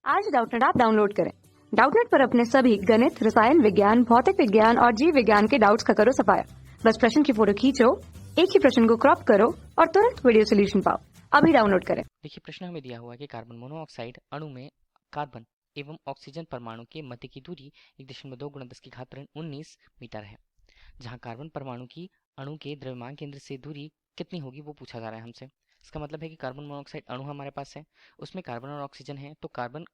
आज Doubtnut app download करें। Doubtnut पर अपने सभी गणित, रसायन विज्ञान, भौतिक विज्ञान और जीव विज्ञान के डाउट्स का करो सफाया। बस प्रश्न की फोटो खींचो, एक ही प्रश्न को क्रॉप करो और तुरंत वीडियो सोल्यूशन पाओ। अभी डाउनलोड करें। देखिए, प्रश्न हमें दिया हुआ है कि कार्बन मोनोऑक्साइड अणु में कार्बन एवं ऑक्सीजन परमाणु के मध्य की दूरी 1.2 × 10⁻19 मीटर है। जहां कार्बन परमाणु की अणु के द्रव्यमान केंद्र से दूरी कितनी होगी वो पूछा जा रहा है हमसे। इसका मतलब है कि कार्बन मोनोऑक्साइड अणु हमारे पास है, उसमें कार्बन और ऑक्सीजन है, तो कार्बन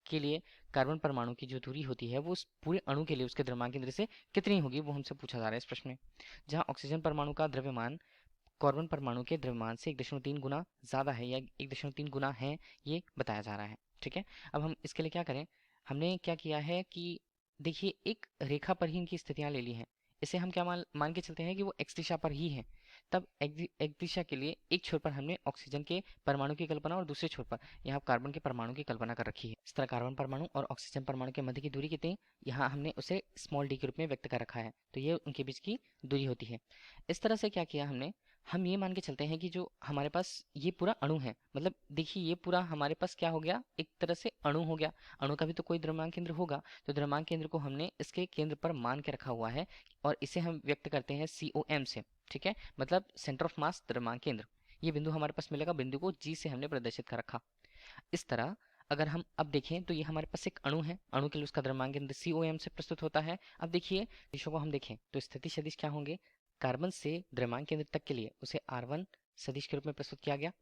के लिए कार्बन परमाणु की जो दूरी होती है वो उस पूरे अणु के लिए उसके द्रव्यमान केंद्र से कितनी होगी वो हमसे पूछा जा रहा है इस प्रश्न में। जहाँ ऑक्सीजन परमाणु का द्रव्यमान कार्बन परमाणु के द्रव्यमान से 1.3 गुना ज़्यादा है या 1.3 गुना है, ये बताया जा रहा है। ठीक है, अब हम इसके लिए क्या करें। हमने क्या किया है कि देखिए, एक रेखा पर ही इनकी स्थितियां ले ली हैं। इसे हम क्या मान के चलते हैं कि वो एक्स दिशा पर ही है। तब एक दिशा के लिए एक छोर पर हमने ऑक्सीजन के परमाणु की कल्पना और दूसरे छोर पर यहाँ कार्बन के परमाणु की कल्पना कर रखी है। इस तरह कार्बन परमाणु और ऑक्सीजन परमाणु के मध्य की दूरी कितनी, यहाँ हमने उसे स्मॉल डी के रूप में व्यक्त कर रखा है, तो ये उनके बीच की दूरी होती है। इस तरह से क्या किया हमने, हम ये मान के चलते हैं कि जो हमारे पास ये पूरा अणु है, मतलब देखिए ये पूरा हमारे पास क्या हो गया, एक तरह से अणु हो गया। अणु का भी तो कोई द्रव्यमान केंद्र होगा, तो द्रव्यमान केंद्र को हमने इसके केंद्र पर मान के रखा हुआ है और इसे हम व्यक्त करते हैं COM से। ठीक है, मतलब सेंटर ऑफ मास द्रव्यमान केंद्र। ये बिंदु हमारे पास मिलेगा, बिंदु को G से हमने प्रदर्शित कर रखा। इस तरह अगर हम अब देखें तो ये हमारे पास एक अणु है, अणु के लिए उसका द्रव्यमान केंद्र COM से प्रस्तुत होता है। अब देखिए सदिशों को हम देखें तो स्थिति सदिश क्या होंगे, कार्बन से द्रव्यमान केंद्र तक के लिए उसे R1 सदिश के रूप में प्रस्तुत किया गया।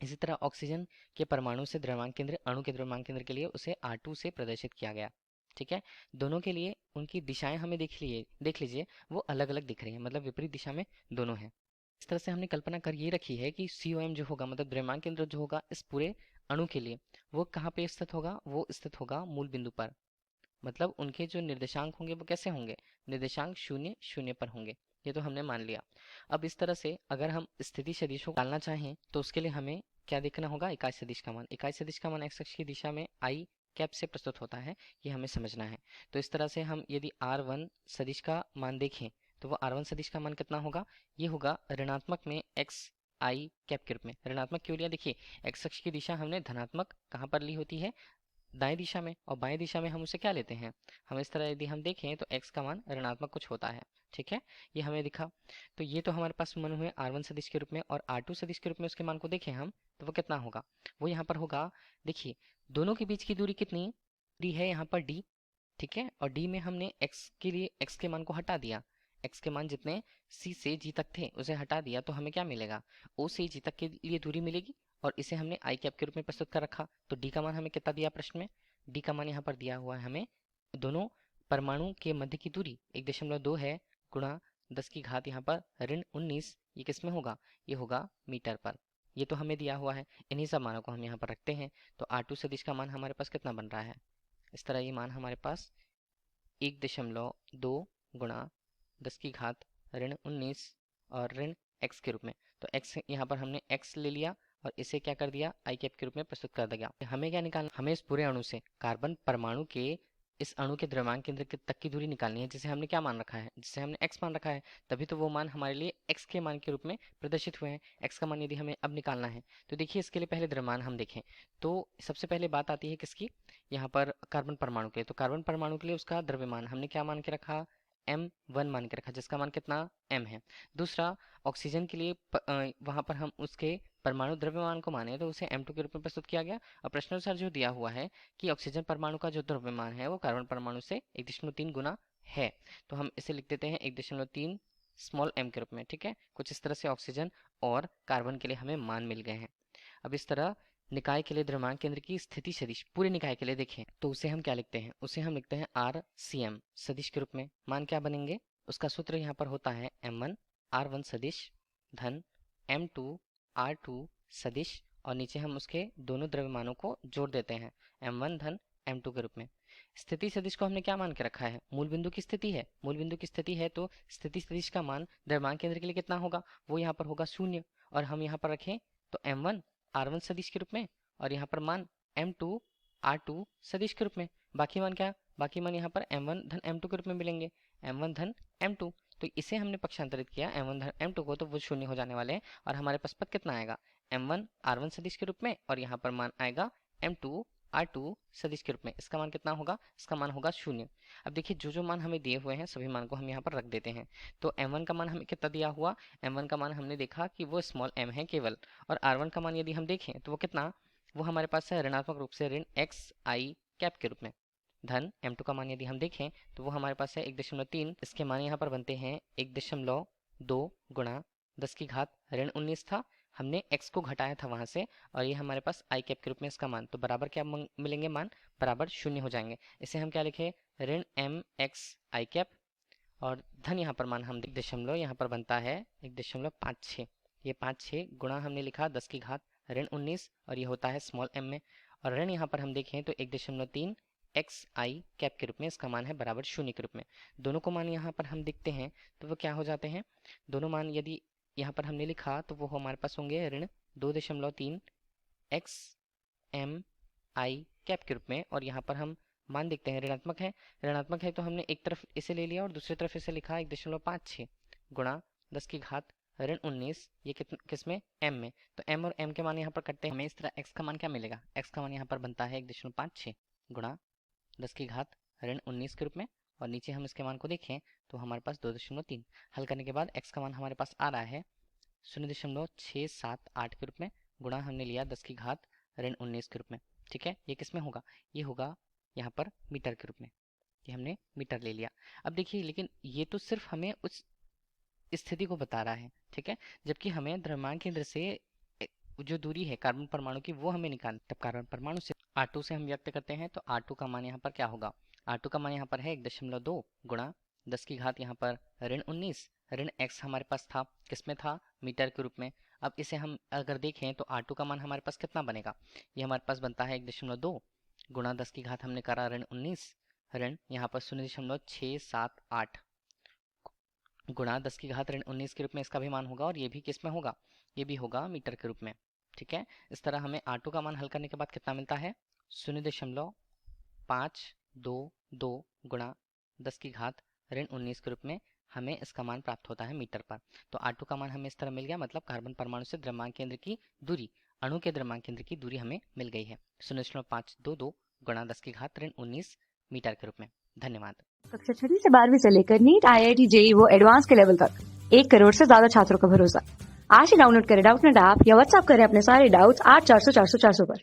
इसी तरह ऑक्सीजन के परमाणु से द्रव्यमान केंद्र अणु के द्रव्यमान केंद्र के लिए उसे R2 से प्रदर्शित किया गया। ठीक है, दोनों के लिए उनकी दिशाएं हमें देख लीजिए वो अलग अलग दिख रही है, मतलब विपरीत दिशा में दोनों हैं। इस तरह से हमने कल्पना कर ये रखी है कि COM जो होगा, मतलब द्रव्यमान केंद्र जो होगा इस पूरे अणु के लिए, वो कहाँ पे स्थित होगा, वो स्थित होगा मूल बिंदु पर। मतलब उनके जो निर्देशांक होंगे वो कैसे होंगे, निर्देशांक 0 0 पर होंगे। ये तो हमने मान लिया। अब इस तरह से अगर हम स्थिति सदिशों को डालना चाहें तो उसके लिए हमें क्या देखना होगा, इकाई सदिश का मान। इकाई सदिश का मान एक्स अक्ष की दिशा में आई कैप से प्रस्तुत होता है, ये हमें समझना है। तो इस तरह से हम यदि R1 सदिश का मान देखें तो वो R1 सदिश का मान कितना होगा, ये होगा ऋणात्मक में एक्स आई कैप के रूप में। ऋणात्मक क्यों लिया, देखिए एक्स अक्ष की दिशा हमने धनात्मक कहाँ पर ली होती है, दाएं दिशा में, और बाएं दिशा में हम उसे क्या लेते हैं, हम इस तरह यदि हम देखें तो x का मान ऋणात्मक कुछ होता है। ठीक है, ये हमें दिखा। तो ये तो हमारे पास मान हुए R1 सदिश के रूप में, और R2 सदिश के रूप में उसके मान को देखें हम तो वो कितना होगा, वो यहाँ पर होगा। देखिए दोनों के बीच की दूरी कितनी दूरी है यहाँ पर D। ठीक है, और D में हमने x के लिए x के मान को हटा दिया, x के मान जितने C से G तक थे उसे हटा दिया, तो हमें क्या मिलेगा, O से G तक के लिए दूरी मिलेगी, और इसे हमने आई कैप के रूप में प्रस्तुत कर रखा। तो डी का मान हमें कितना दिया प्रश्न में, डी का मान यहाँ पर दिया हुआ है हमें, दोनों परमाणु के मध्य की दूरी 1.2 है गुणा 10 की घात यहाँ पर ऋण 19, ये किस में होगा, ये होगा मीटर पर। ये तो हमें दिया हुआ है, इन्हीं सब मानों को हम यहाँ पर रखते हैं। तो R2 सदिश का मान हमारे पास कितना बन रहा है, इस तरह ये मान हमारे पास 1.2 गुणा 10 की घात ऋण 19 और ऋण x के रूप में। तो x यहाँ पर हमने x ले लिया और इसे क्या कर दिया, आई कैप के रूप में प्रस्तुत कर दिया। हमें क्या निकालना, हमें इस पूरे अणु से कार्बन परमाणु के इस अणु के द्रव्यमान केंद्र के तक की दूरी निकालनी है, जिसे हमने क्या मान रखा है, जिसे हमने x मान रखा है। तभी तो वो मान हमारे लिए x के मान के रूप में प्रदर्शित हुए हैं। x का मान यदि हमें अब निकालना है तो देखिए इसके लिए पहले द्रव्यमान हम देखें तो सबसे पहले बात आती है किसकी, यहाँ पर कार्बन परमाणु के लिए। तो कार्बन परमाणु के लिए उसका द्रव्यमान हमने क्या मान के रखा, M1 मान के रखा, जिसका मान कितना m है। दूसरा ऑक्सीजन के लिए वहां पर हम उसके परमाणु द्रव्यमान को माने तो उसे M2 के रूप में प्रस्तुत किया गया। और प्रश्नानुसार जो दिया हुआ है कि ऑक्सीजन परमाणु का जो द्रव्यमान है वो कार्बन परमाणु से 1.3 गुना है, तो हम इसे लिख देते हैं 1.3 स्मॉल m के रूप में। ठीक है, कुछ इस तरह से ऑक्सीजन और कार्बन के लिए हमें मान मिल गए हैं। अब इस तरह निकाय के लिए द्रव्यमान केंद्र की स्थिति सदिश पूरे निकाय के लिए देखें तो उसे हम क्या लिखते हैं, उसे हम लिखते हैं RCM सदिश के रूप में। मान क्या बनेंगे, उसका सूत्र यहाँ पर होता है M1 R1 सदिश धन M2 R2 सदिश, और नीचे हम उसके दोनों द्रव्यमानों को जोड़ देते हैं M1 धन M2 के रूप में। स्थिति सदिश को हमने क्या मान के रखा है, मूल बिंदु की स्थिति है, मूल बिंदु की स्थिति है तो स्थिति सदिश का मान द्रव्यमान केंद्र के लिए कितना होगा, वो यहाँ पर होगा 0। और हम यहाँ पर रखें तो M1 R1 सदिश के रूप में, और यहाँ पर मान M2 R2 सदिश के रूप में। बाकी मान क्या, बाकी मान यहाँ पर M1 धन M2 के रूप में मिलेंगे, M1 धन M2। तो इसे हमने पक्षांतरित किया M1 धन M2 को, तो वो 0 हो जाने वाले हैं और हमारे पास पद कितना आएगा, M1 R1 सदिश के रूप में, और यहाँ पर मान आएगा M2 R2 सदिश के रूप में। इसका मान कितना होगा? इसका मान होगा 0। अब देखिए जो मान हमें दिए हुए हैं सभी मान को हम यहाँ पर रख देते हैं। तो m1 का मान हमें कितना दिया हुआ? m1 का मान हमने देखा कि वो स्मॉल m है केवल, और r1 का मान यदि हम देखें तो वो कितना, वो हमारे पास है ऋणात्मक रूप से ऋण xi कैप के रूप में। धन m2 का मान यदि हम देखें तो वो हमारे पास है 1.3। इसके मान यहाँ पर बनते हैं 1.2 गुणा 10 की घात ऋण 19 था, हमने x को घटाया था वहां से, और ये हमारे पास i कैप के रूप में इसका मान, तो बराबर क्या मिलेंगे मान? बराबर 0 हो जाएंगे। इसे हम क्या लिखे? ऋण mx i कैप, और धन यहाँ पर मान हम दशमलव यहाँ पर बनता है 1.56। ये 5-6 गुणा हमने लिखा 10 की घात ऋण 19, और ये होता है स्मॉल m में, और ऋण यहाँ पर हम देखें तो 1.3 xi कैप के रूप में इसका मान है बराबर 0 के रूप में। दोनों को मान यहाँ पर हम देखते हैं तो वो क्या हो जाते हैं? दोनों मान यदि यहाँ पर हमने लिखा तो वो हमारे पास होंगे ऋण 2.3 xmi कैप के रूप में, और यहाँ पर हम मान देखते हैं ऋणात्मक है तो हमने एक तरफ इसे ले लिया और दूसरी तरफ इसे लिखा 1.56 गुणा 10 की घात ऋण 19, ये किस में? m में। तो m और m के मान यहाँ पर करते हैं, हमें इस तरह x का मान क्या मिलेगा? x का मान यहाँ पर बनता है 1.56 गुणा 10 की घात ऋण 19 के रूप में, और नीचे हम इसके मान को देखें तो हमारे पास 2.3। हल करने के बाद x का मान हमारे पास आ रहा है 0.678 के रूप में, गुणा हमने लिया 10 की घात ऋण 19 के रूप में। ठीक है, ये किस में होगा? ये होगा यहाँ पर मीटर के रूप में, ये हमने मीटर ले लिया। अब देखिए लेकिन ये तो सिर्फ हमें उस स्थिति को बता रहा है, ठीक है, जबकि हमें द्रव्यमान केंद्र से जो दूरी है कार्बन परमाणु की वो हमें निकालना। तब कार्बन परमाणु से R2 से हम व्यक्त करते हैं, तो R2 का मान यहाँ पर क्या होगा? R2 का मान यहाँ पर है 1.2 गुणा 10 की घात यहाँ पर ऋण 19, ऋण x हमारे पास था, किसमें था? मीटर के रूप में। अब इसे हम अगर देखें तो R2 का मान हमारे पास कितना बनेगा? ये हमारे पास बनता है 1.2 गुणा 10 की घात हमने करा ऋण 19, ऋण यहाँ पर 0.678 गुणा 10 की घात ऋण 19 के रूप में इसका भी मान होगा, और ये भी किस में होगा? ये भी होगा मीटर के रूप में। ठीक है, इस तरह हमें R2 का मान हल करने के बाद कितना मिलता है? 0.522 गुणा 10 की घात ऋण 19 के रूप में हमें इसका मान प्राप्त होता है मीटर पर। तो R2 का मान हमें इस तरह मिल गया, मतलब कार्बन परमाणु से द्रव्यमान केंद्र की दूरी, अणु के द्रव्यमान केंद्र की दूरी हमें मिल गई है 0.522 गुणा 10 की घात ऋण 19 मीटर के रूप में। धन्यवाद। कक्षा 6 से 12वीं से लेकर नीट, IIT, JEE वो एडवांस के लेवल तक 1 करोड़ से ज्यादा छात्रों का भरोसा। आज ही डाउनलोड करें डाउटनेट ऐप या व्हाट्सएप करें अपने सारे डाउट्स 8400 400 400 पर।